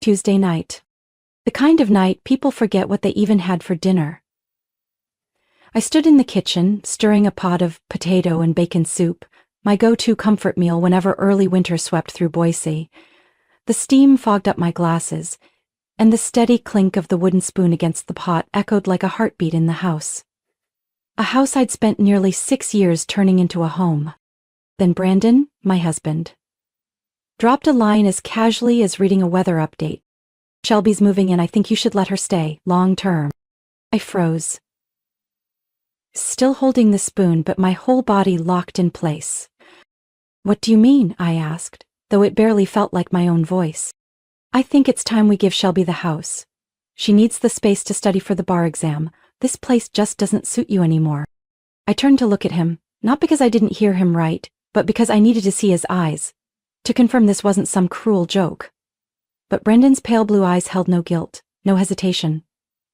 Tuesday night. The kind of night people forget what they even had for dinner. I stood in the kitchen, stirring a pot of potato and bacon soup, my go-to comfort meal whenever early winter swept through Boise. The steam fogged up my glasses, and the steady clink of the wooden spoon against the pot echoed like a heartbeat in the house. A house I'd spent nearly 6 years turning into a home. Then Brandon, my husband, dropped a line as casually as reading a weather update. "Shelby's moving in, I think you should let her stay, long term." I froze, still holding the spoon, but my whole body locked in place. "What do you mean?" I asked, though it barely felt like my own voice. "I think it's time we give Shelby the house. She needs the space to study for the bar exam. This place just doesn't suit you anymore." I turned to look at him, not because I didn't hear him right, but because I needed to see his eyes, to confirm this wasn't some cruel joke. But Brendan's pale blue eyes held no guilt, no hesitation,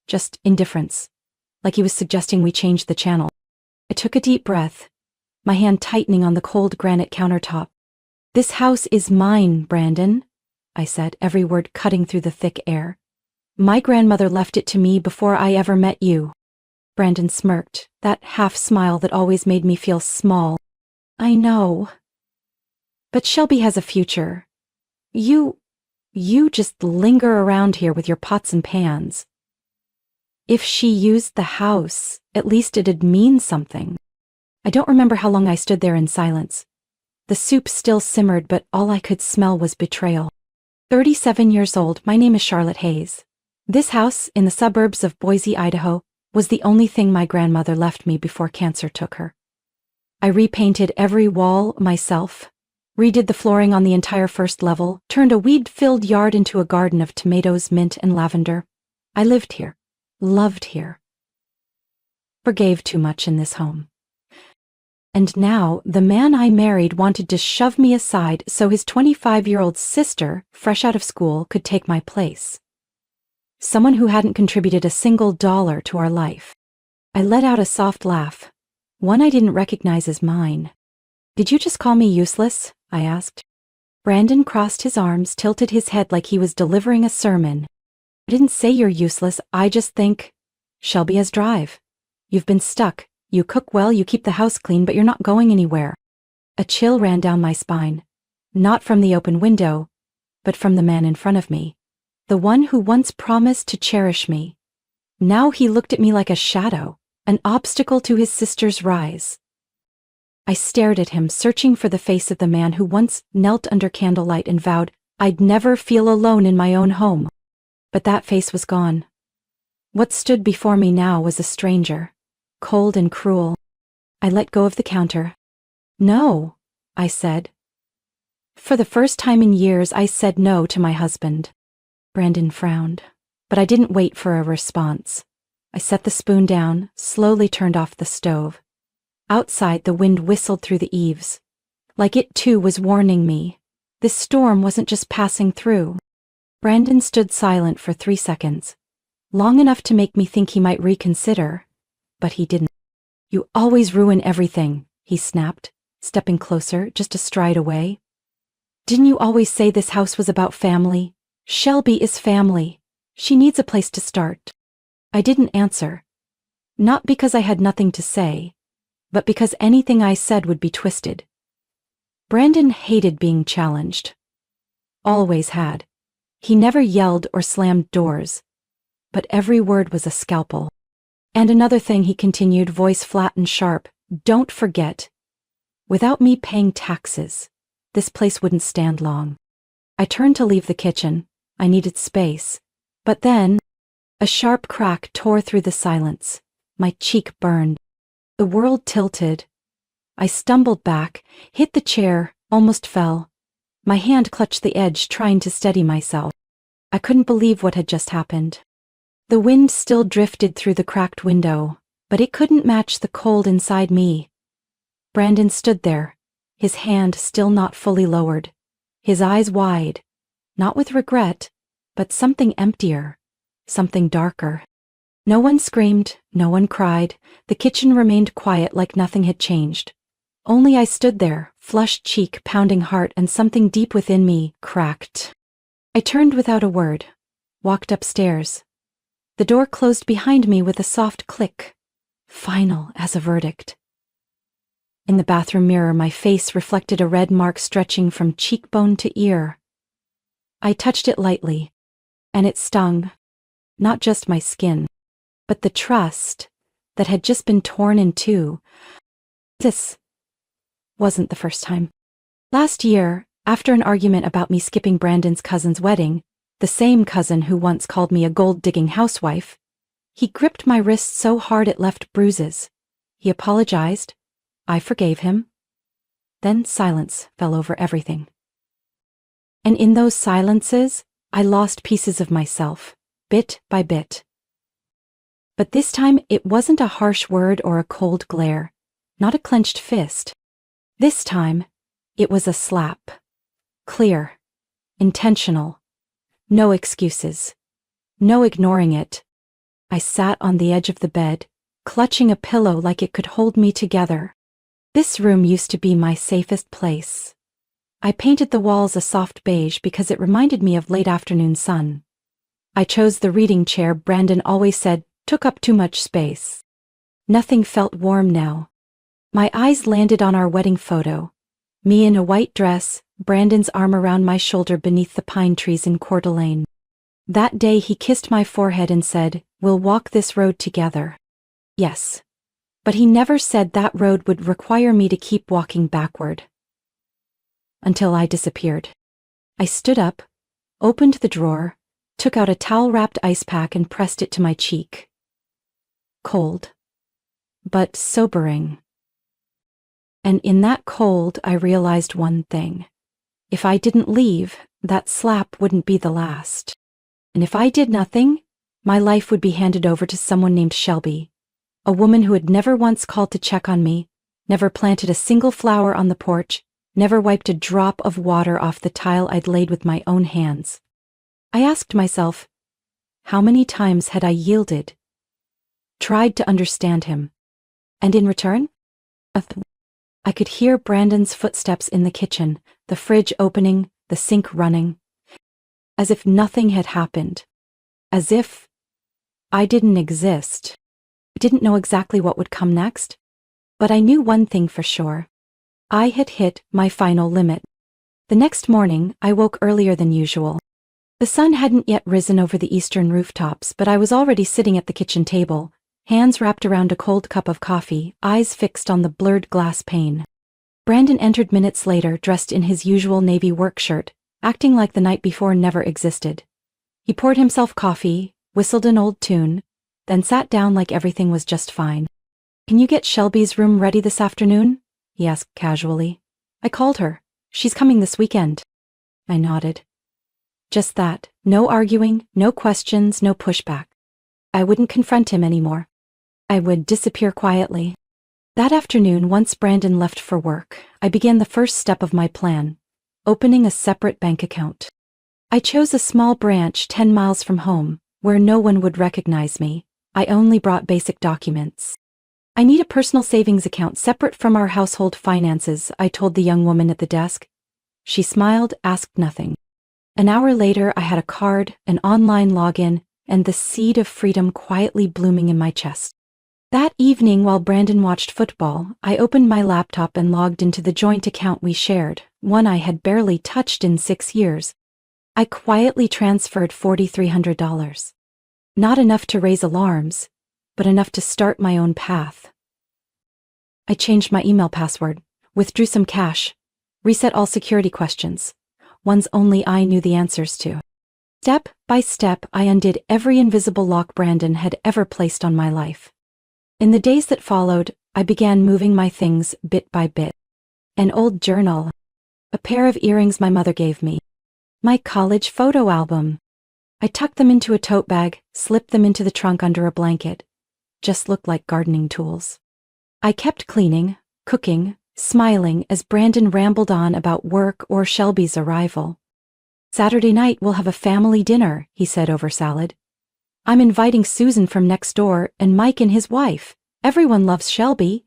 just indifference, like he was suggesting we change the channel. I took a deep breath, my hand tightening on the cold granite countertop. "This house is mine, Brandon," I said, every word cutting through the thick air. "My grandmother left it to me before I ever met you." Brandon smirked, that half smile that always made me feel small. "I know. But Shelby has a future. You just linger around here with your pots and pans. If she used the house, at least it'd mean something." I don't remember how long I stood there in silence. The soup still simmered, but all I could smell was betrayal. 37 years old, my name is Charlotte Hayes. This house, in the suburbs of Boise, Idaho, was the only thing my grandmother left me before cancer took her. I repainted every wall myself, redid the flooring on the entire first level, turned a weed-filled yard into a garden of tomatoes, mint, and lavender. I lived here, loved here, forgave too much in this home. And now, the man I married wanted to shove me aside so his 25-year-old sister, fresh out of school, could take my place. Someone who hadn't contributed a single dollar to our life. I let out a soft laugh, one I didn't recognize as mine. "Did you just call me useless?" I asked. Brandon crossed his arms, tilted his head like he was delivering a sermon. "I didn't say you're useless, I just think Shelby has drive. You've been stuck. You cook well, you keep the house clean, but you're not going anywhere." A chill ran down my spine, not from the open window, but from the man in front of me, the one who once promised to cherish me. Now he looked at me like a shadow, an obstacle to his sister's rise. I stared at him, searching for the face of the man who once knelt under candlelight and vowed I'd never feel alone in my own home. But that face was gone. What stood before me now was a stranger, cold and cruel. I let go of the counter. "No," I said. For the first time in years, I said no to my husband. Brandon frowned, but I didn't wait for a response. I set the spoon down, slowly turned off the stove. Outside, the wind whistled through the eaves, like it too was warning me. This storm wasn't just passing through. Brandon stood silent for 3 seconds, long enough to make me think he might reconsider. But he didn't. "You always ruin everything," he snapped, stepping closer, just a stride away. "Didn't you always say this house was about family? Shelby is family. She needs a place to start." I didn't answer. Not because I had nothing to say, but because anything I said would be twisted. Brandon hated being challenged. Always had. He never yelled or slammed doors, but every word was a scalpel. "And another thing," he continued, voice flat and sharp, "don't forget, without me paying taxes, this place wouldn't stand long." I turned to leave the kitchen. I needed space. But then, a sharp crack tore through the silence. My cheek burned. The world tilted. I stumbled back, hit the chair, almost fell. My hand clutched the edge, trying to steady myself. I couldn't believe what had just happened. The wind still drifted through the cracked window, but it couldn't match the cold inside me. Brandon stood there, his hand still not fully lowered, his eyes wide, not with regret, but something emptier, something darker. No one screamed, no one cried. The kitchen remained quiet like nothing had changed. Only I stood there, flushed cheek, pounding heart, and something deep within me cracked. I turned without a word, walked upstairs. The door closed behind me with a soft click, final as a verdict. In the bathroom mirror, my face reflected a red mark stretching from cheekbone to ear. I touched it lightly, and it stung, not just my skin, but the trust that had just been torn in two. This wasn't the first time. Last year, after an argument about me skipping Brandon's cousin's wedding, the same cousin who once called me a gold-digging housewife, he gripped my wrist so hard it left bruises. He apologized. I forgave him. Then silence fell over everything. And in those silences, I lost pieces of myself, bit by bit. But this time, it wasn't a harsh word or a cold glare, not a clenched fist. This time, it was a slap. Clear, intentional, no excuses, no ignoring it. I sat on the edge of the bed, clutching a pillow like it could hold me together. This room used to be my safest place. I painted the walls a soft beige because it reminded me of late afternoon sun. I chose the reading chair Brandon always said took up too much space. Nothing felt warm now. My eyes landed on our wedding photo. Me in a white dress, Brandon's arm around my shoulder beneath the pine trees in Coeur d'Alene. That day he kissed my forehead and said, "We'll walk this road together." Yes. But he never said that road would require me to keep walking backward. Until I disappeared. I stood up, opened the drawer, took out a towel-wrapped ice pack and pressed it to my cheek. Cold. But sobering. And in that cold, I realized one thing. If I didn't leave, that slap wouldn't be the last. And if I did nothing, my life would be handed over to someone named Shelby, a woman who had never once called to check on me, never planted a single flower on the porch, never wiped a drop of water off the tile I'd laid with my own hands. I asked myself, how many times had I yielded? Tried to understand him. And in return? I could hear Brandon's footsteps in the kitchen, the fridge opening, the sink running. As if nothing had happened. As if I didn't exist. I didn't know exactly what would come next, but I knew one thing for sure. I had hit my final limit. The next morning, I woke earlier than usual. The sun hadn't yet risen over the eastern rooftops, but I was already sitting at the kitchen table, hands wrapped around a cold cup of coffee, eyes fixed on the blurred glass pane. Brandon entered minutes later, dressed in his usual navy work shirt, acting like the night before never existed. He poured himself coffee, whistled an old tune, then sat down like everything was just fine. "Can you get Shelby's room ready this afternoon?" he asked casually. "I called her. She's coming this weekend." I nodded. Just that. No arguing, no questions, no pushback. I wouldn't confront him anymore. I would disappear quietly. That afternoon, once Brandon left for work, I began the first step of my plan, opening a separate bank account. I chose a small branch 10 miles from home, where no one would recognize me. I only brought basic documents. "I need a personal savings account separate from our household finances," I told the young woman at the desk. She smiled, asked nothing. An hour later, I had a card, an online login, and the seed of freedom quietly blooming in my chest. That evening, while Brandon watched football, I opened my laptop and logged into the joint account we shared, one I had barely touched in 6 years. I quietly transferred $4,300. Not enough to raise alarms, but enough to start my own path. I changed my email password, withdrew some cash, reset all security questions, ones only I knew the answers to. Step by step, I undid every invisible lock Brandon had ever placed on my life. In the days that followed, I began moving my things bit by bit. An old journal, a pair of earrings my mother gave me, my college photo album. I tucked them into a tote bag, slipped them into the trunk under a blanket. Just looked like gardening tools. I kept cleaning, cooking, smiling as Brandon rambled on about work or Shelby's arrival. "Saturday night we'll have a family dinner," he said over salad. "I'm inviting Susan from next door and Mike and his wife. Everyone loves Shelby."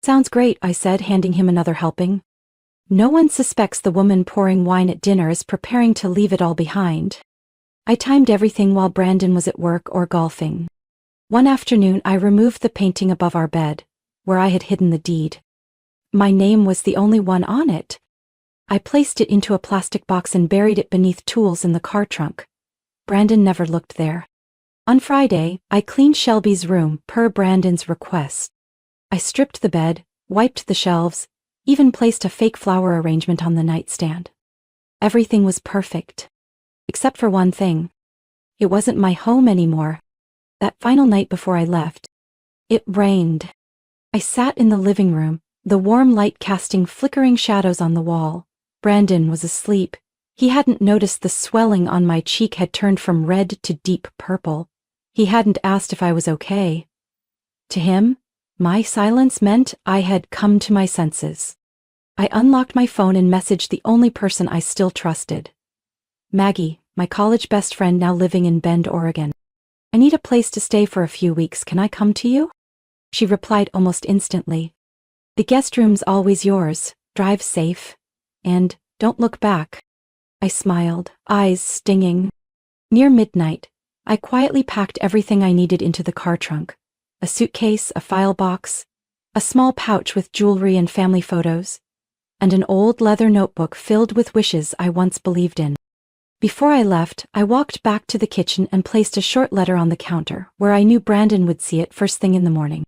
"Sounds great," I said, handing him another helping. No one suspects the woman pouring wine at dinner is preparing to leave it all behind. I timed everything while Brandon was at work or golfing. One afternoon I removed the painting above our bed, where I had hidden the deed. My name was the only one on it. I placed it into a plastic box and buried it beneath tools in the car trunk. Brandon never looked there. On Friday, I cleaned Shelby's room per Brandon's request. I stripped the bed, wiped the shelves, even placed a fake flower arrangement on the nightstand. Everything was perfect. Except for one thing. It wasn't my home anymore. That final night before I left, it rained. I sat in the living room, the warm light casting flickering shadows on the wall. Brandon was asleep. He hadn't noticed the swelling on my cheek had turned from red to deep purple. He hadn't asked if I was okay. To him, my silence meant I had come to my senses. I unlocked my phone and messaged the only person I still trusted. Maggie, my college best friend now living in Bend, Oregon. I need a place to stay for a few weeks. Can I come to you? She replied almost instantly. The guest room's always yours. Drive safe. And don't look back. I smiled, eyes stinging. Near midnight, I quietly packed everything I needed into the car trunk. A suitcase, a file box, a small pouch with jewelry and family photos, and an old leather notebook filled with wishes I once believed in. Before I left, I walked back to the kitchen and placed a short letter on the counter, where I knew Brandon would see it first thing in the morning.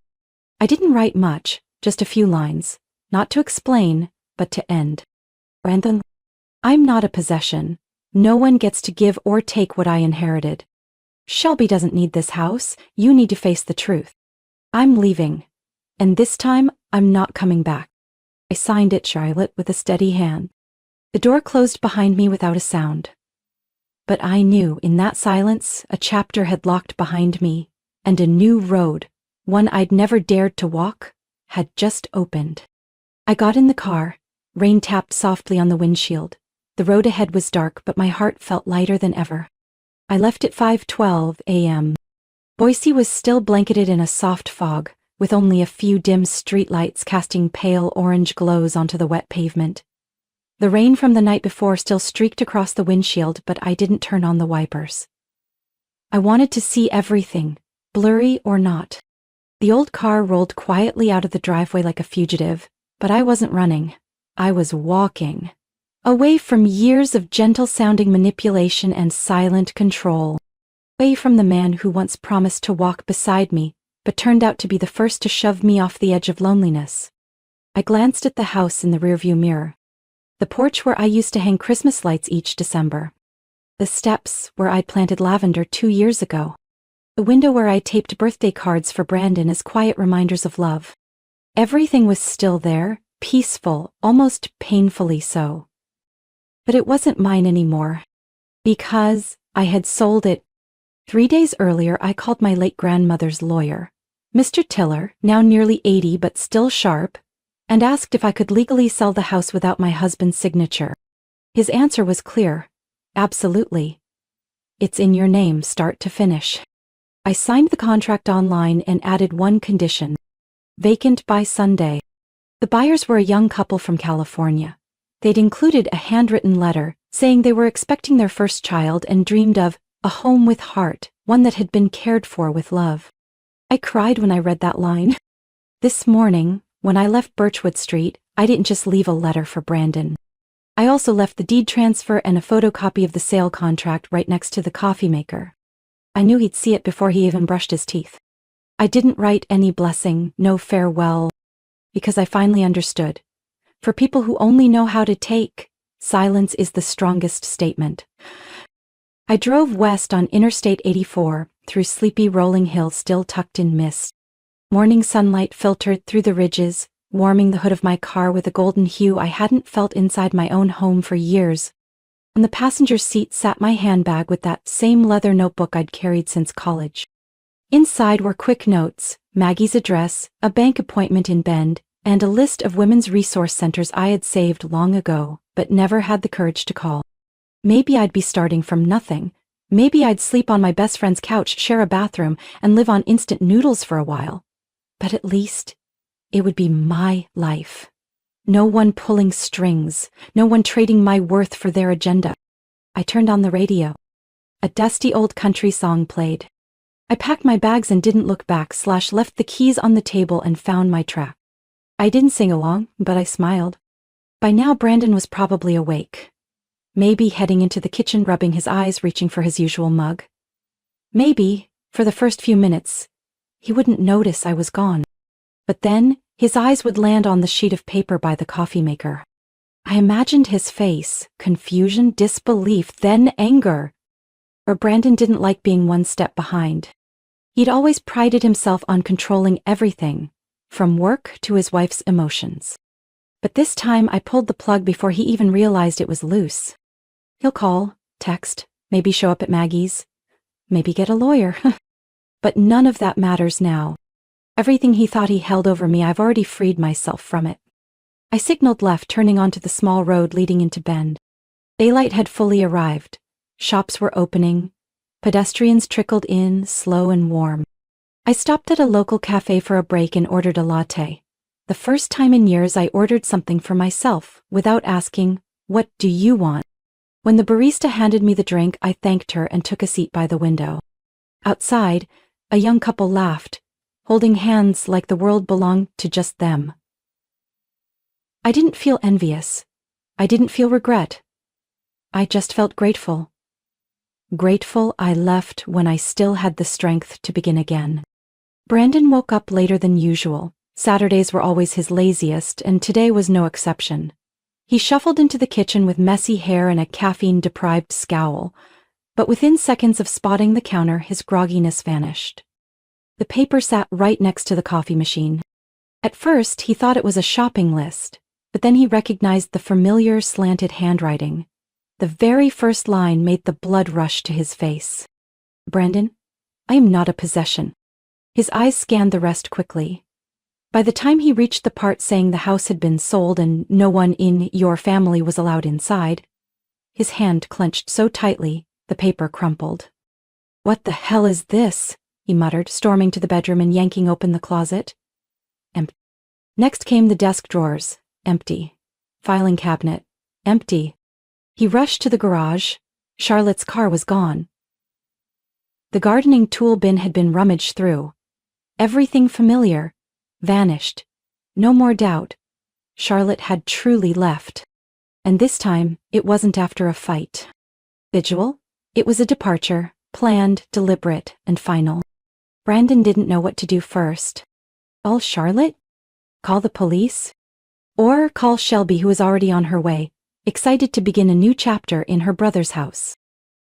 I didn't write much, just a few lines, not to explain, but to end. Brandon, I'm not a possession. No one gets to give or take what I inherited. Shelby doesn't need this house. You need to face the truth. I'm leaving. And this time, I'm not coming back. I signed it, Charlotte, with a steady hand. The door closed behind me without a sound. But I knew in that silence a chapter had locked behind me, and a new road, one I'd never dared to walk, had just opened. I got in the car. Rain tapped softly on the windshield. The road ahead was dark, but my heart felt lighter than ever. I left at 5:12 a.m. Boise was still blanketed in a soft fog, with only a few dim streetlights casting pale orange glows onto the wet pavement. The rain from the night before still streaked across the windshield, but I didn't turn on the wipers. I wanted to see everything, blurry or not. The old car rolled quietly out of the driveway like a fugitive, but I wasn't running. I was walking. Away from years of gentle-sounding manipulation and silent control. Away from the man who once promised to walk beside me, but turned out to be the first to shove me off the edge of loneliness. I glanced at the house in the rearview mirror. The porch where I used to hang Christmas lights each December. The steps where I'd planted lavender 2 years ago. The window where I taped birthday cards for Brandon as quiet reminders of love. Everything was still there, peaceful, almost painfully so. But it wasn't mine anymore. Because I had sold it. 3 days earlier, I called my late grandmother's lawyer, Mr. Tiller, now nearly 80 but still sharp, and asked if I could legally sell the house without my husband's signature. His answer was clear. Absolutely. It's in your name, start to finish. I signed the contract online and added one condition. Vacant by Sunday. The buyers were a young couple from California. They'd included a handwritten letter saying they were expecting their first child and dreamed of a home with heart, one that had been cared for with love. I cried when I read that line. This morning, when I left Birchwood Street, I didn't just leave a letter for Brandon. I also left the deed transfer and a photocopy of the sale contract right next to the coffee maker. I knew he'd see it before he even brushed his teeth. I didn't write any blessing, no farewell, because I finally understood. For people who only know how to take, silence is the strongest statement. I drove west on Interstate 84, through sleepy rolling hills still tucked in mist. Morning sunlight filtered through the ridges, warming the hood of my car with a golden hue I hadn't felt inside my own home for years. On the passenger seat sat my handbag with that same leather notebook I'd carried since college. Inside were quick notes, Maggie's address, a bank appointment in Bend, and a list of women's resource centers I had saved long ago, but never had the courage to call. Maybe I'd be starting from nothing. Maybe I'd sleep on my best friend's couch, share a bathroom, and live on instant noodles for a while. But at least, it would be my life. No one pulling strings, no one trading my worth for their agenda. I turned on the radio. A dusty old country song played. I packed my bags and didn't look back / left the keys on the table and found my track. I didn't sing along, but I smiled. By now Brandon was probably awake. Maybe heading into the kitchen, rubbing his eyes, reaching for his usual mug. Maybe, for the first few minutes, he wouldn't notice I was gone. But then, his eyes would land on the sheet of paper by the coffee maker. I imagined his face, confusion, disbelief, then anger. Or Brandon didn't like being one step behind. He'd always prided himself on controlling everything, from work to his wife's emotions. But this time I pulled the plug before he even realized it was loose. He'll call, text, maybe show up at Maggie's, maybe get a lawyer. But none of that matters now. Everything he thought he held over me, I've already freed myself from it. I signaled left, turning onto the small road leading into Bend. Daylight had fully arrived. Shops were opening. Pedestrians trickled in, slow and warm. I stopped at a local cafe for a break and ordered a latte. The first time in years I ordered something for myself, without asking, "What do you want?" When the barista handed me the drink, I thanked her and took a seat by the window. Outside, a young couple laughed, holding hands like the world belonged to just them. I didn't feel envious. I didn't feel regret. I just felt grateful. Grateful I left when I still had the strength to begin again. Brandon woke up later than usual. Saturdays were always his laziest, and today was no exception. He shuffled into the kitchen with messy hair and a caffeine-deprived scowl, but within seconds of spotting the counter, his grogginess vanished. The paper sat right next to the coffee machine. At first, he thought it was a shopping list, but then he recognized the familiar slanted handwriting. The very first line made the blood rush to his face. "Brandon, I am not a possession." His eyes scanned the rest quickly. By the time he reached the part saying the house had been sold and no one in your family was allowed inside, his hand clenched so tightly, the paper crumpled. "What the hell is this?" he muttered, storming to the bedroom and yanking open the closet. Empty. Next came the desk drawers, empty. Filing cabinet, empty. He rushed to the garage. Charlotte's car was gone. The gardening tool bin had been rummaged through. Everything familiar vanished. No more doubt. Charlotte had truly left. And this time, it wasn't after a fight. Visual? It was a departure, planned, deliberate, and final. Brandon didn't know what to do first. Call Charlotte? Call the police? Or call Shelby, who was already on her way, excited to begin a new chapter in her brother's house.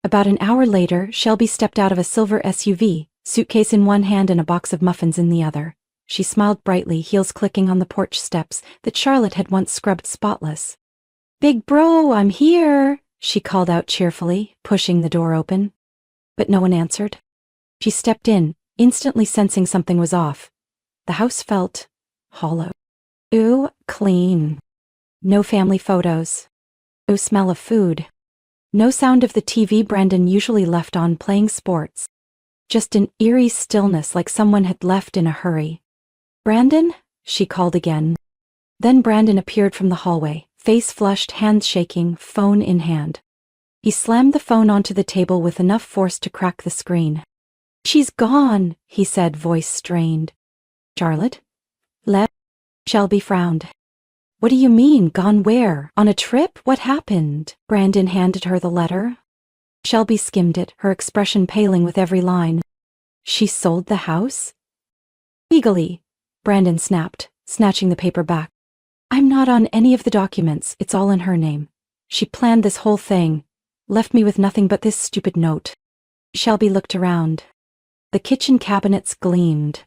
About an hour later, Shelby stepped out of a silver SUV, suitcase in one hand and a box of muffins in the other. She smiled brightly, heels clicking on the porch steps that Charlotte had once scrubbed spotless. "Big bro, I'm here," she called out cheerfully, pushing the door open. But no one answered. She stepped in, instantly sensing something was off. The house felt hollow. Ooh, clean. No family photos. No smell of food. No sound of the TV Brandon usually left on playing sports. Just an eerie stillness like someone had left in a hurry. "Brandon?" she called again. Then Brandon appeared from the hallway, face flushed, hands shaking, phone in hand. He slammed the phone onto the table with enough force to crack the screen. "She's gone," he said, voice strained. "Charlotte?" Shelby frowned. "What do you mean, gone where? On a trip? What happened?" Brandon handed her the letter. Shelby skimmed it, her expression paling with every line. "She sold the house?" "Legally," Brandon snapped, snatching the paper back. "I'm not on any of the documents, it's all in her name. She planned this whole thing, left me with nothing but this stupid note." Shelby looked around. The kitchen cabinets gleamed.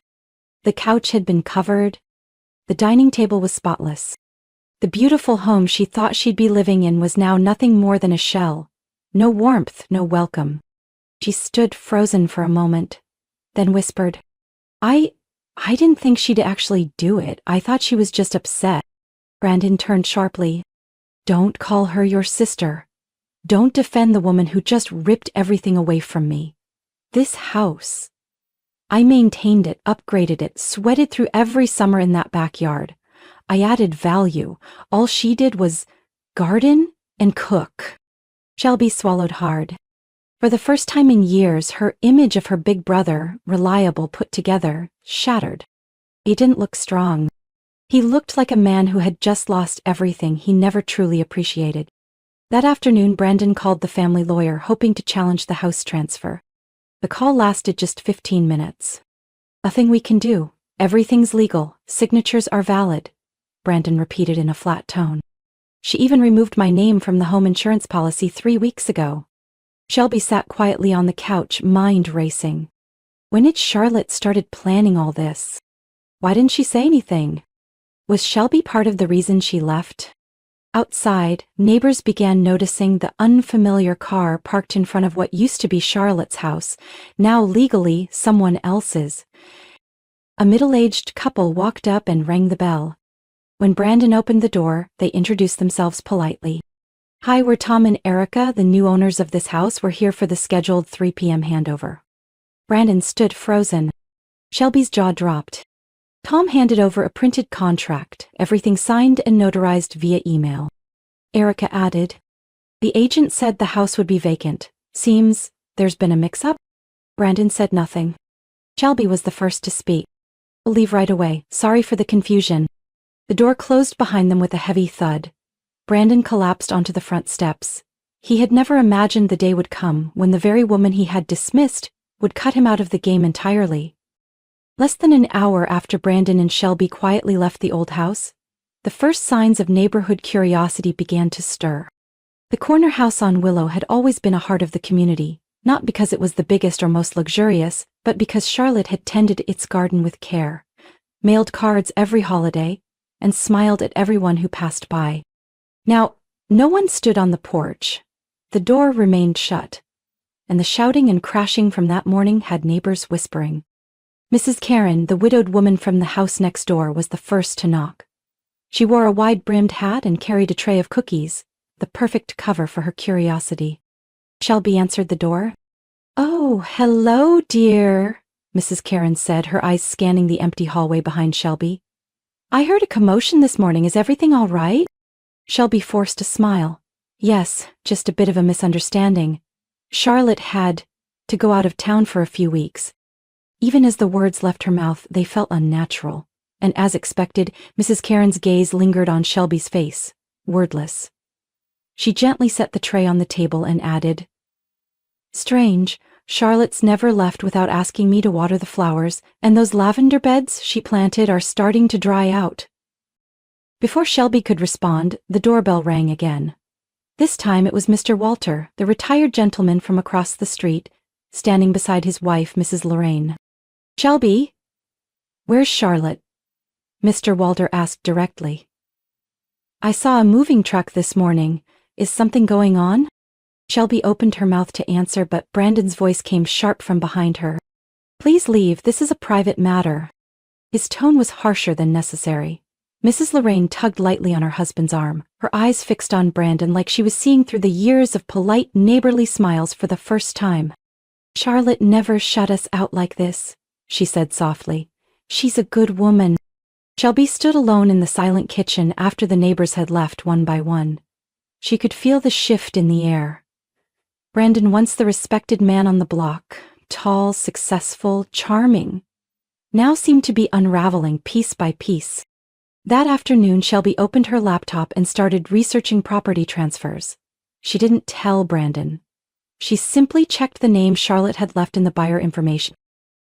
The couch had been covered. The dining table was spotless. The beautiful home she thought she'd be living in was now nothing more than a shell. No warmth, no welcome. She stood frozen for a moment, then whispered, I didn't think she'd actually do it. I thought she was just upset." Brandon turned sharply. "Don't call her your sister. Don't defend the woman who just ripped everything away from me. This house. I maintained it, upgraded it, sweated through every summer in that backyard. I added value. All she did was garden and cook. Shelby swallowed hard. For the first time in years, her image of her big brother, reliable, put together, shattered. He didn't look strong. He looked like a man who had just lost everything he never truly appreciated. That afternoon, Brandon called the family lawyer, hoping to challenge the house transfer. The call lasted just 15 minutes. "Nothing we can do. Everything's legal. Signatures are valid," Brandon repeated in a flat tone. "She even removed my name from the home insurance policy 3 weeks ago." Shelby sat quietly on the couch, mind racing. When had Charlotte started planning all this? Why didn't she say anything? Was Shelby part of the reason she left? Outside, neighbors began noticing the unfamiliar car parked in front of what used to be Charlotte's house, now legally someone else's. A middle-aged couple walked up and rang the bell. When Brandon opened the door, they introduced themselves politely. "Hi, we're Tom and Erica, the new owners of this house. We're here for the scheduled 3 p.m. handover." Brandon stood frozen. Shelby's jaw dropped. Tom handed over a printed contract, everything signed and notarized via email. Erica added, "The agent said the house would be vacant. Seems there's been a mix-up?" Brandon said nothing. Shelby was the first to speak. "We'll leave right away. Sorry for the confusion." The door closed behind them with a heavy thud. Brandon collapsed onto the front steps. He had never imagined the day would come when the very woman he had dismissed would cut him out of the game entirely. Less than an hour after Brandon and Shelby quietly left the old house, the first signs of neighborhood curiosity began to stir. The corner house on Willow had always been a heart of the community, not because it was the biggest or most luxurious, but because Charlotte had tended its garden with care, mailed cards every holiday, and smiled at everyone who passed by. Now, no one stood on the porch. The door remained shut, and the shouting and crashing from that morning had neighbors whispering. Mrs. Karen, the widowed woman from the house next door, was the first to knock. She wore a wide-brimmed hat and carried a tray of cookies, the perfect cover for her curiosity. Shelby answered the door. "Oh, hello, dear," Mrs. Karen said, her eyes scanning the empty hallway behind Shelby. "I heard a commotion this morning. Is everything all right?" Shelby forced a smile. "Yes, just a bit of a misunderstanding. Charlotte had to go out of town for a few weeks." Even as the words left her mouth, they felt unnatural, and as expected, Mrs. Karen's gaze lingered on Shelby's face, wordless. She gently set the tray on the table and added, "Strange, Charlotte's never left without asking me to water the flowers, and those lavender beds she planted are starting to dry out." Before Shelby could respond, the doorbell rang again. This time it was Mr. Walter, the retired gentleman from across the street, standing beside his wife, Mrs. Lorraine. "Shelby, where's Charlotte?" Mr. Walter asked directly. "I saw a moving truck this morning. Is something going on?" Shelby opened her mouth to answer, but Brandon's voice came sharp from behind her. "Please leave, this is a private matter." His tone was harsher than necessary. Mrs. Lorraine tugged lightly on her husband's arm, her eyes fixed on Brandon like she was seeing through the years of polite, neighborly smiles for the first time. "Charlotte never shut us out like this," she said softly. "She's a good woman." Shelby stood alone in the silent kitchen after the neighbors had left one by one. She could feel the shift in the air. Brandon, once the respected man on the block, tall, successful, charming, now seemed to be unraveling piece by piece. That afternoon, Shelby opened her laptop and started researching property transfers. She didn't tell Brandon. She simply checked the name Charlotte had left in the buyer information.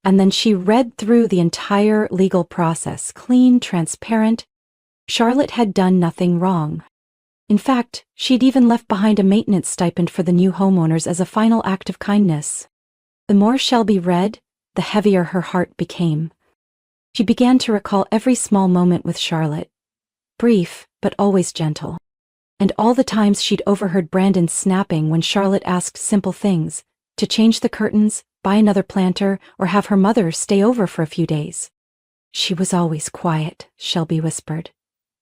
And then she read through the entire legal process, clean, transparent. Charlotte had done nothing wrong. In fact, she'd even left behind a maintenance stipend for the new homeowners as a final act of kindness. The more Shelby read, the heavier her heart became. She began to recall every small moment with Charlotte. Brief, but always gentle. And all the times she'd overheard Brandon snapping when Charlotte asked simple things, to change the curtains, buy another planter, or have her mother stay over for a few days. "She was always quiet," Shelby whispered.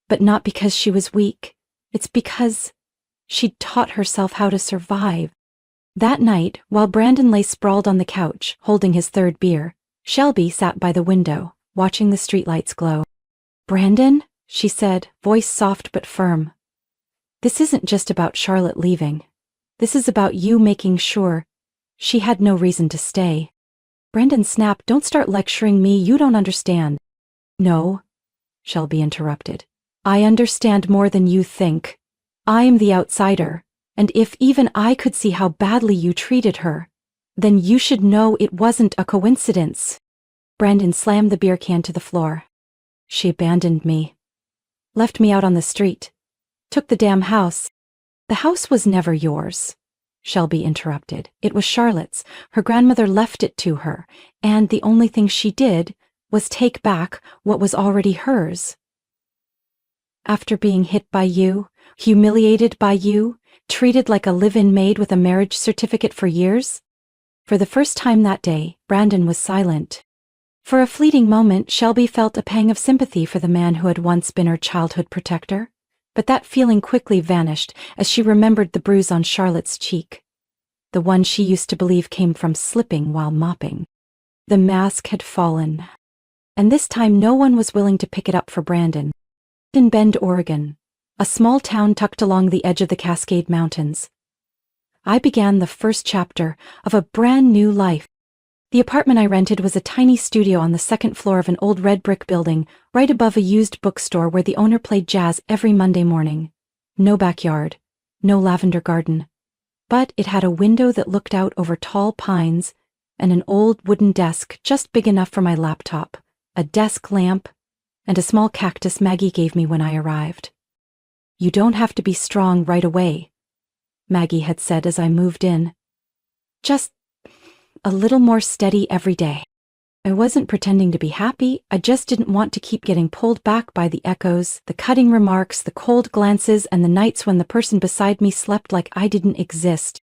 "But not because she was weak. It's because she'd taught herself how to survive." That night, while Brandon lay sprawled on the couch, holding his third beer, Shelby sat by the window, watching the streetlights glow. "Brandon," she said, voice soft but firm. This isn't just about Charlotte leaving. This is about you making sure she had no reason to stay. Brandon snapped, don't start lecturing me, you don't understand. No, Shelby interrupted. I understand more than you think. I am the outsider, and if even I could see how badly you treated her, then you should know it wasn't a coincidence. Brandon slammed the beer can to the floor. She abandoned me. Left me out on the street. Took the damn house. The house was never yours, Shelby interrupted. It was Charlotte's. Her grandmother left it to her, and the only thing she did was take back what was already hers. After being hit by you, humiliated by you, treated like a live-in maid with a marriage certificate for years? For the first time that day, Brandon was silent. For a fleeting moment, Shelby felt a pang of sympathy for the man who had once been her childhood protector. But that feeling quickly vanished as she remembered the bruise on Charlotte's cheek. The one she used to believe came from slipping while mopping. The mask had fallen. And this time no one was willing to pick it up for Brandon. In Bend, Oregon, a small town tucked along the edge of the Cascade Mountains, I began the first chapter of a brand new life. The apartment I rented was a tiny studio on the second floor of an old red brick building, right above a used bookstore where the owner played jazz every Monday morning. No backyard, no lavender garden. But it had a window that looked out over tall pines and an old wooden desk just big enough for my laptop, a desk lamp, and a small cactus Maggie gave me when I arrived. You don't have to be strong right away, Maggie had said as I moved in. Just a little more steady every day. I wasn't pretending to be happy, I just didn't want to keep getting pulled back by the echoes, the cutting remarks, the cold glances, and the nights when the person beside me slept like I didn't exist.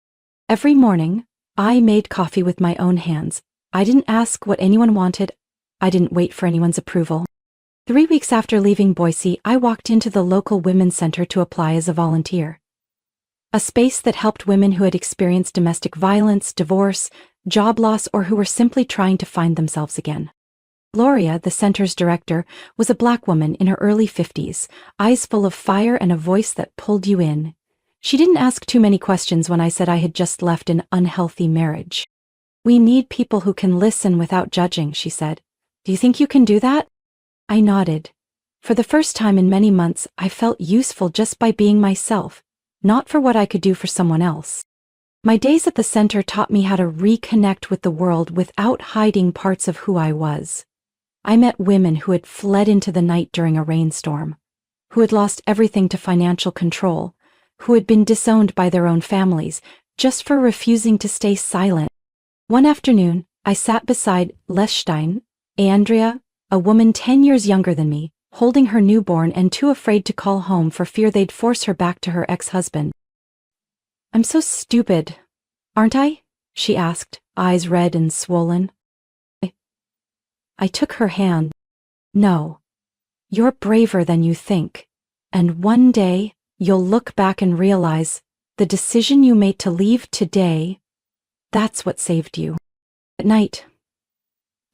Every morning, I made coffee with my own hands. I didn't ask what anyone wanted. I didn't wait for anyone's approval. 3 weeks after leaving Boise, I walked into the local women's center to apply as a volunteer. A space that helped women who had experienced domestic violence, divorce, job loss, or who were simply trying to find themselves again. Gloria, the center's director, was a Black woman in her early 50s, eyes full of fire and a voice that pulled you in. She didn't ask too many questions when I said I had just left an unhealthy marriage. We need people who can listen without judging, she said. Do you think you can do that? I nodded. For the first time in many months, I felt useful just by being myself, not for what I could do for someone else. My days at the center taught me how to reconnect with the world without hiding parts of who I was. I met women who had fled into the night during a rainstorm, who had lost everything to financial control, who had been disowned by their own families just for refusing to stay silent. One afternoon, I sat beside Leshstein, Andrea, a woman 10 years younger than me, holding her newborn and too afraid to call home for fear they'd force her back to her ex-husband. I'm so stupid, aren't I? She asked, eyes red and swollen. I took her hand. No, you're braver than you think, and one day you'll look back and realize the decision you made to leave today, that's what saved you. At night,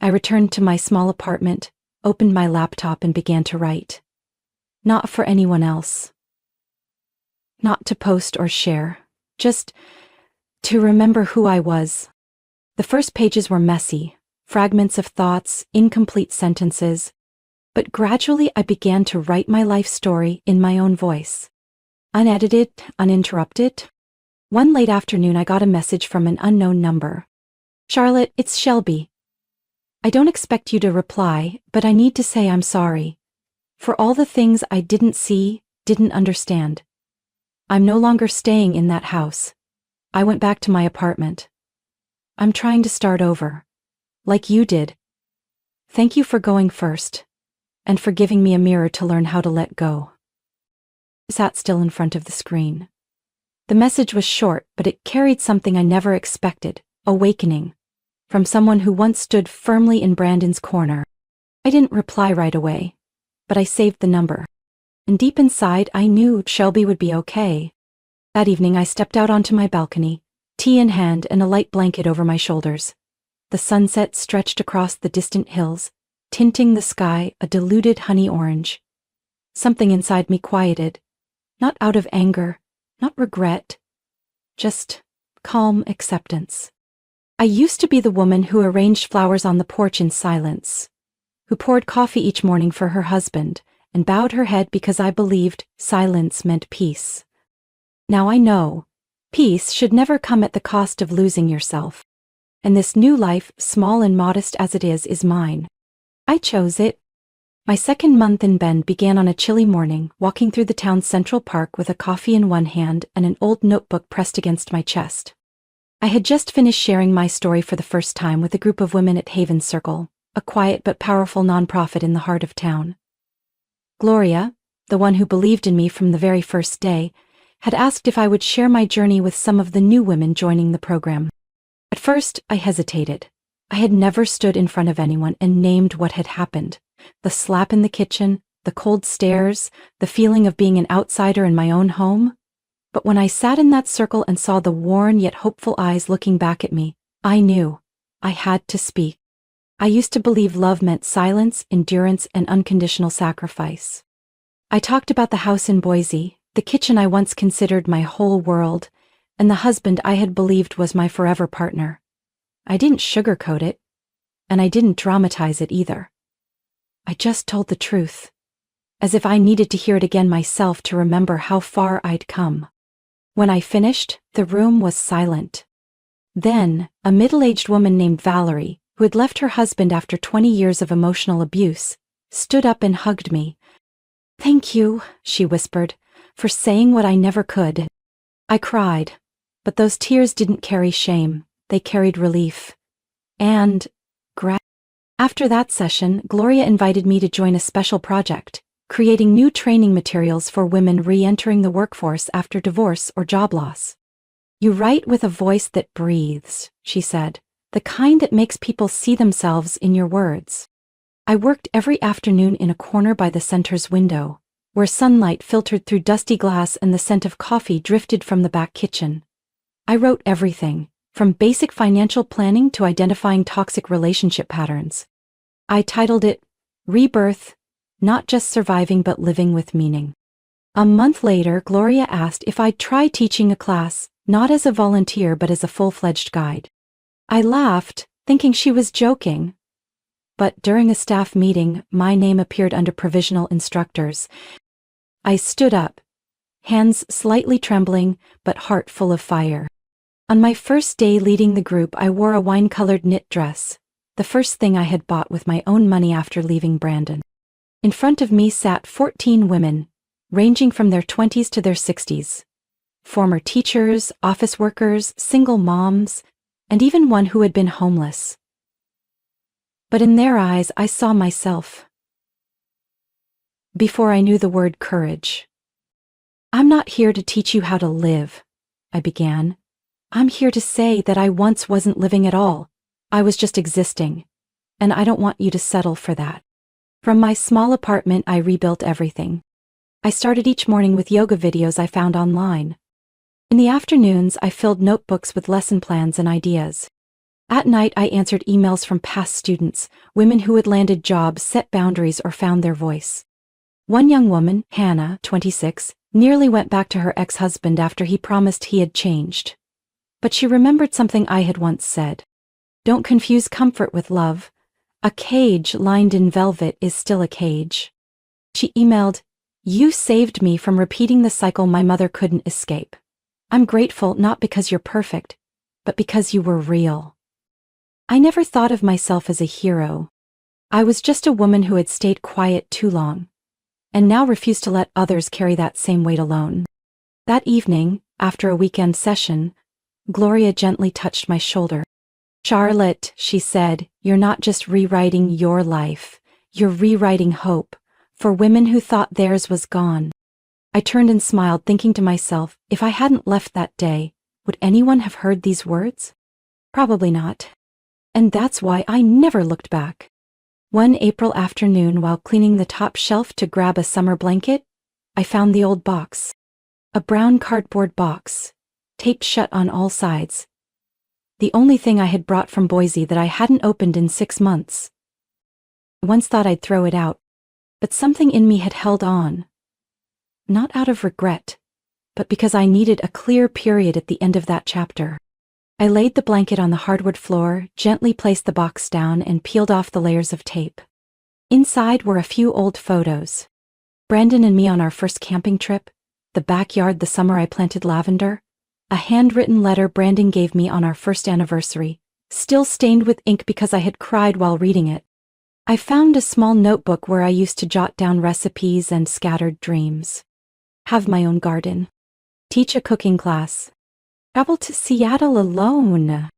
I returned to my small apartment, opened my laptop and began to write. Not for anyone else. Not to post or share. Just to remember who I was. The first pages were messy, fragments of thoughts, incomplete sentences, but gradually I began to write my life story in my own voice. Unedited, uninterrupted. One late afternoon I got a message from an unknown number. Charlotte, it's Shelby. I don't expect you to reply, but I need to say I'm sorry. For all the things I didn't see, didn't understand. I'm no longer staying in that house. I went back to my apartment. I'm trying to start over. Like you did. Thank you for going first. And for giving me a mirror to learn how to let go. I sat still in front of the screen. The message was short, but it carried something I never expected. Awakening. From someone who once stood firmly in Brandon's corner. I didn't reply right away, but I saved the number. And deep inside, I knew Shelby would be okay. That evening, I stepped out onto my balcony, tea in hand and a light blanket over my shoulders. The sunset stretched across the distant hills, tinting the sky a diluted honey orange. something inside me quieted. Not out of anger, not regret, just calm acceptance. I used to be the woman who arranged flowers on the porch in silence, who poured coffee each morning for her husband, and bowed her head because I believed silence meant peace. Now I know, peace should never come at the cost of losing yourself. And this new life, small and modest as it is mine. I chose it. My second month in Bend began on a chilly morning, walking through the town's Central Park with a coffee in one hand and an old notebook pressed against my chest. I had just finished sharing my story for the first time with a group of women at Haven Circle, a quiet but powerful nonprofit in the heart of town. Gloria, the one who believed in me from the very first day, had asked if I would share my journey with some of the new women joining the program. At first, I hesitated. I had never stood in front of anyone and named what had happened. The slap in the kitchen, the cold stares, the feeling of being an outsider in my own home. But when I sat in that circle and saw the worn yet hopeful eyes looking back at me, I knew I had to speak. I used to believe love meant silence, endurance, and unconditional sacrifice. I talked about the house in Boise, the kitchen I once considered my whole world, and the husband I had believed was my forever partner. I didn't sugarcoat it, and I didn't dramatize it either. I just told the truth, as if I needed to hear it again myself to remember how far I'd come. When I finished, the room was silent. Then, a middle-aged woman named Valerie, who had left her husband after 20 years of emotional abuse, stood up and hugged me. "Thank you," she whispered, "for saying what I never could." I cried, but those tears didn't carry shame, they carried relief. And gratitude. After that session, Gloria invited me to join a special project, creating new training materials for women re-entering the workforce after divorce or job loss. "You write with a voice that breathes," she said, "the kind that makes people see themselves in your words." I worked every afternoon in a corner by the center's window, where sunlight filtered through dusty glass and the scent of coffee drifted from the back kitchen. I wrote everything, from basic financial planning to identifying toxic relationship patterns. I titled it, Rebirth, Not Just Surviving but Living with Meaning. A month later, Gloria asked if I'd try teaching a class, not as a volunteer but as a full-fledged guide. I laughed, thinking she was joking. But during a staff meeting, my name appeared under provisional instructors. I stood up, hands slightly trembling, but heart full of fire. On my first day leading the group, I wore a wine-colored knit dress, the first thing I had bought with my own money after leaving Brandon. In front of me sat 14 women, ranging from their 20s to their 60s. Former teachers, office workers, single moms, and even one who had been homeless. But in their eyes, I saw myself. Before I knew the word courage. "I'm not here to teach you how to live," I began. "I'm here to say that I once wasn't living at all. I was just existing. And I don't want you to settle for that." From my small apartment, I rebuilt everything. I started each morning with yoga videos I found online. In the afternoons, I filled notebooks with lesson plans and ideas. At night, I answered emails from past students, women who had landed jobs, set boundaries, or found their voice. One young woman, Hannah, 26, nearly went back to her ex-husband after he promised he had changed. But she remembered something I had once said. "Don't confuse comfort with love. A cage lined in velvet is still a cage." She emailed, "You saved me from repeating the cycle my mother couldn't escape. I'm grateful not because you're perfect, but because you were real." I never thought of myself as a hero. I was just a woman who had stayed quiet too long, and now refused to let others carry that same weight alone. That evening, after a weekend session, Gloria gently touched my shoulder. "Charlotte," she said, "you're not just rewriting your life, you're rewriting hope, for women who thought theirs was gone." I turned and smiled, thinking to myself, if I hadn't left that day, would anyone have heard these words? Probably not. And that's why I never looked back. One April afternoon, while cleaning the top shelf to grab a summer blanket, I found the old box. A brown cardboard box, taped shut on all sides. The only thing I had brought from Boise that I hadn't opened in 6 months. I once thought I'd throw it out, but something in me had held on. Not out of regret, but because I needed a clear period at the end of that chapter. I laid the blanket on the hardwood floor, gently placed the box down, and peeled off the layers of tape. Inside were a few old photos. Brandon and me on our first camping trip, the backyard the summer I planted lavender, a handwritten letter Brandon gave me on our first anniversary, still stained with ink because I had cried while reading it. I found a small notebook where I used to jot down recipes and scattered dreams. Have my own garden. Teach a cooking class. Travel to Seattle alone.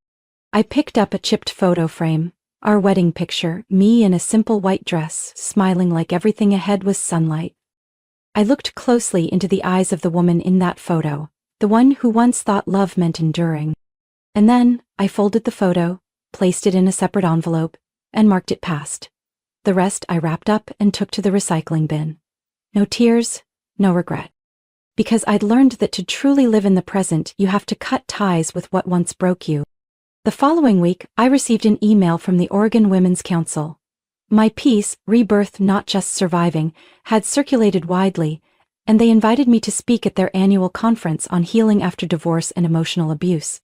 I picked up a chipped photo frame, our wedding picture, me in a simple white dress, smiling like everything ahead was sunlight. I looked closely into the eyes of the woman in that photo, the one who once thought love meant enduring. And then I folded the photo, placed it in a separate envelope, and marked it passed. The rest I wrapped up and took to the recycling bin. No tears, no regret. Because I'd learned that to truly live in the present, you have to cut ties with what once broke you. The following week, I received an email from the Oregon Women's Council. My piece, Rebirth Not Just Surviving, had circulated widely, and they invited me to speak at their annual conference on healing after divorce and emotional abuse.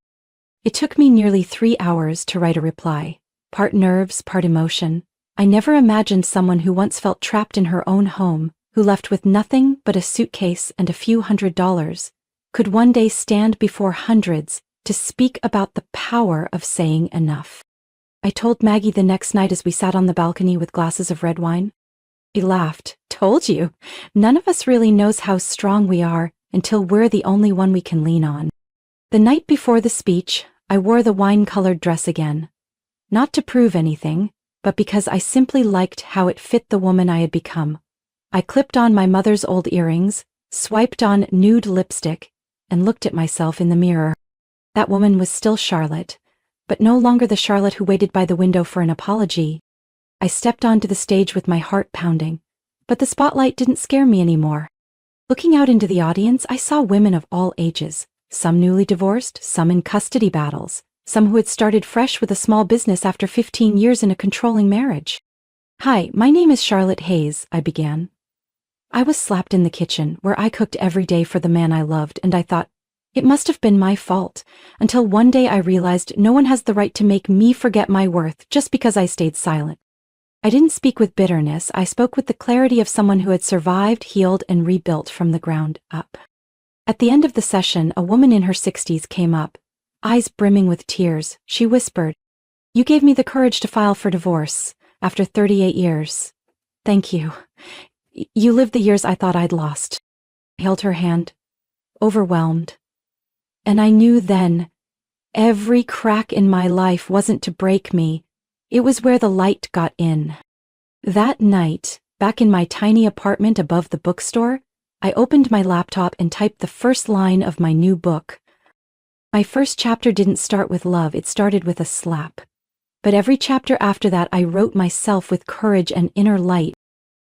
It took me nearly 3 hours to write a reply, part nerves, part emotion. I never imagined someone who once felt trapped in her own home, who left with nothing but a suitcase and a few $100s, could one day stand before hundreds to speak about the power of saying enough. I told Maggie the next night as we sat on the balcony with glasses of red wine. She laughed. Told you. None of us really knows how strong we are until we're the only one we can lean on. The night before the speech, I wore the wine-colored dress again. Not to prove anything, but because I simply liked how it fit the woman I had become. I clipped on my mother's old earrings, swiped on nude lipstick, and looked at myself in the mirror. That woman was still Charlotte, but no longer the Charlotte who waited by the window for an apology. I stepped onto the stage with my heart pounding, but the spotlight didn't scare me anymore. Looking out into the audience, I saw women of all ages, some newly divorced, some in custody battles, some who had started fresh with a small business after 15 years in a controlling marriage. Hi, my name is Charlotte Hayes, I began. I was slapped in the kitchen, where I cooked every day for the man I loved, and I thought, it must have been my fault, until one day I realized no one has the right to make me forget my worth just because I stayed silent. I didn't speak with bitterness, I spoke with the clarity of someone who had survived, healed, and rebuilt from the ground up. At the end of the session, a woman in her 60s came up. Eyes brimming with tears, she whispered, "You gave me the courage to file for divorce, after 38 years. Thank you. You lived the years I thought I'd lost." I held her hand, overwhelmed. And I knew then, every crack in my life wasn't to break me, it was where the light got in. That night, back in my tiny apartment above the bookstore, I opened my laptop and typed the first line of my new book. My first chapter didn't start with love, it started with a slap. But every chapter after that I wrote myself with courage and inner light.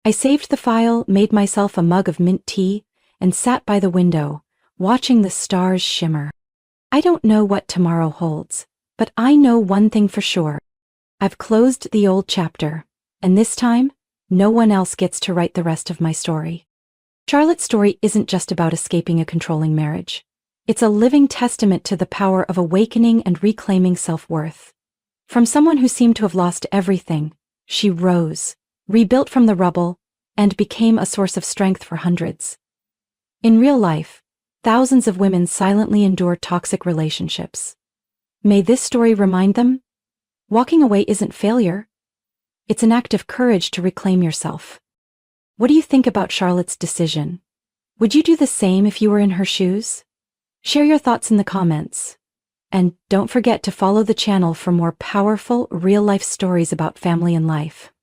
I saved the file, made myself a mug of mint tea, and sat by the window, watching the stars shimmer. I don't know what tomorrow holds, but I know one thing for sure. I've closed the old chapter, and this time, no one else gets to write the rest of my story. Charlotte's story isn't just about escaping a controlling marriage. It's a living testament to the power of awakening and reclaiming self-worth. From someone who seemed to have lost everything, she rose, rebuilt from the rubble, and became a source of strength for hundreds. In real life, thousands of women silently endure toxic relationships. May this story remind them, walking away isn't failure. It's an act of courage to reclaim yourself. What do you think about Charlotte's decision? Would you do the same if you were in her shoes? Share your thoughts in the comments. And don't forget to follow the channel for more powerful, real-life stories about family and life.